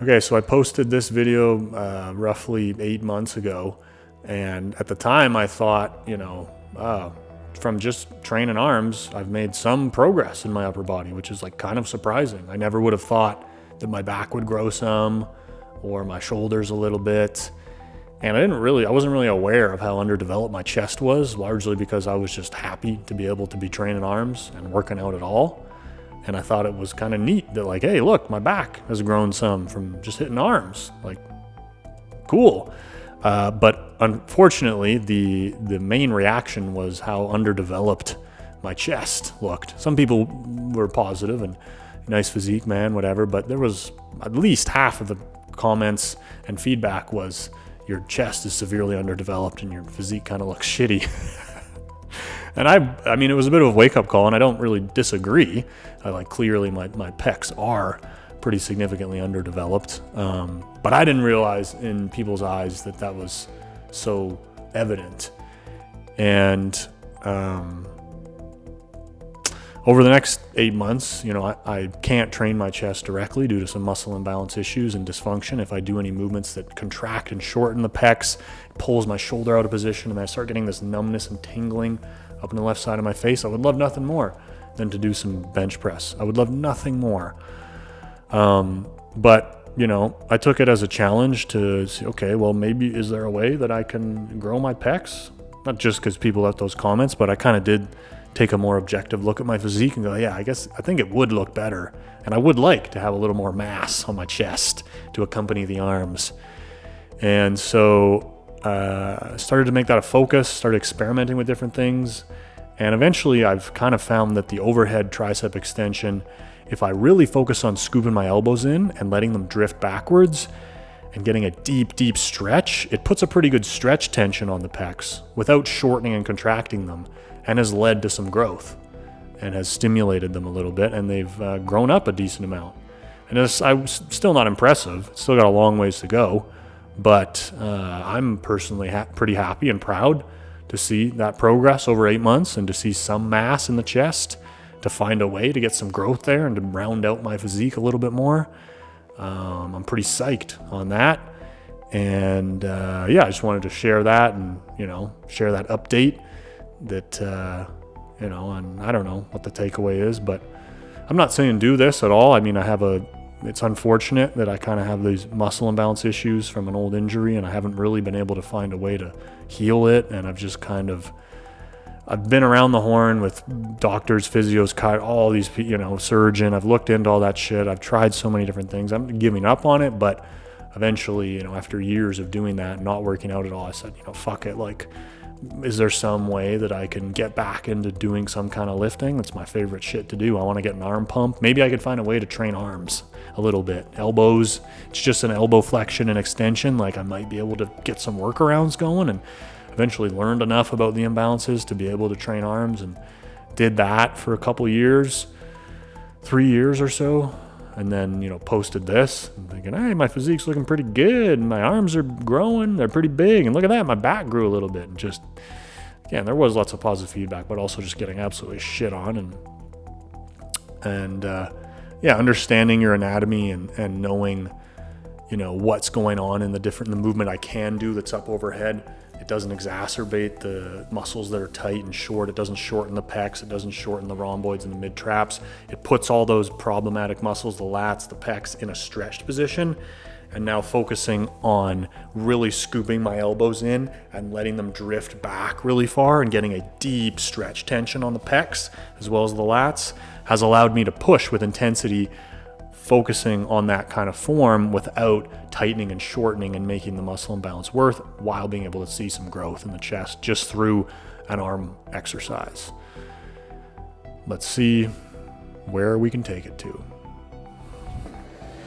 Okay, so I posted this video roughly 8 months ago, and at the time I thought, from just training arms, I've made some progress in my upper body, which is like kind of surprising. I never would have thought that my back would grow some or my shoulders a little bit. And I wasn't really aware of how underdeveloped my chest was, largely because I was just happy to be able to be training arms and working out at all. And I thought it was kind of neat that, like, hey, look, my back has grown some from just hitting arms. Like, cool. But unfortunately, the main reaction was how underdeveloped my chest looked. Some people were positive and nice physique, man, whatever. But there was at least half of the comments and feedback was, your chest is severely underdeveloped and your physique kind of looks shitty. And I mean, it was a bit of a wake-up call, and I don't really disagree. Clearly my pecs are pretty significantly underdeveloped. But I didn't realize in people's eyes that was so evident. And over the next 8 months, I can't train my chest directly due to some muscle imbalance issues and dysfunction. If I do any movements that contract and shorten the pecs, it pulls my shoulder out of position, and I start getting this numbness and tingling up in the left side of my face. I would love nothing more than to do some bench press. I would love nothing more. But I took it as a challenge to see, okay, well, maybe is there a way that I can grow my pecs? Not just because people left those comments, but I kind of did take a more objective look at my physique and go, yeah, I think it would look better. And I would like to have a little more mass on my chest to accompany the arms. And so I started to make that a focus, started experimenting with different things. And eventually I've kind of found that the overhead tricep extension, if I really focus on scooping my elbows in and letting them drift backwards and getting a deep, deep stretch, it puts a pretty good stretch tension on the pecs without shortening and contracting them, and has led to some growth and has stimulated them a little bit, and they've grown up a decent amount. And I'm still not impressive. Still got a long ways to go, but I'm personally pretty happy and proud to see that progress over 8 months and to see some mass in the chest, to find a way to get some growth there and to round out my physique a little bit more. I'm pretty psyched on that. And I just wanted to share that and, share that update that, and I don't know what the takeaway is, but I'm not saying do this at all. I mean, it's unfortunate that I kind of have these muscle imbalance issues from an old injury, and I haven't really been able to find a way to heal it. And I've been around the horn with doctors, physios, all these, surgeon. I've looked into all that shit. I've tried so many different things. I'm giving up on it, but eventually, after years of doing that and not working out at all, I said, fuck it. Like, is there some way that I can get back into doing some kind of lifting? That's my favorite shit to do. I want to get an arm pump. Maybe I could find a way to train arms a little bit. Elbows, it's just an elbow flexion and extension. Like, I might be able to get some workarounds going, and eventually learned enough about the imbalances to be able to train arms, and did that for a couple years, 3 years or so. And then, posted this and thinking, hey, my physique's looking pretty good. And my arms are growing. They're pretty big. And look at that. My back grew a little bit. And just, again, there was lots of positive feedback, but also just getting absolutely shit on. And understanding your anatomy and knowing, what's going on in the movement I can do that's up overhead. It doesn't exacerbate the muscles that are tight and short. It doesn't shorten the pecs. It doesn't shorten the rhomboids and the mid traps. It puts all those problematic muscles, the lats, the pecs, in a stretched position. And now focusing on really scooping my elbows in and letting them drift back really far and getting a deep stretch tension on the pecs as well as the lats has allowed me to push with intensity, focusing on that kind of form without tightening and shortening and making the muscle imbalance worse, while being able to see some growth in the chest just through an arm exercise. Let's see where we can take it to.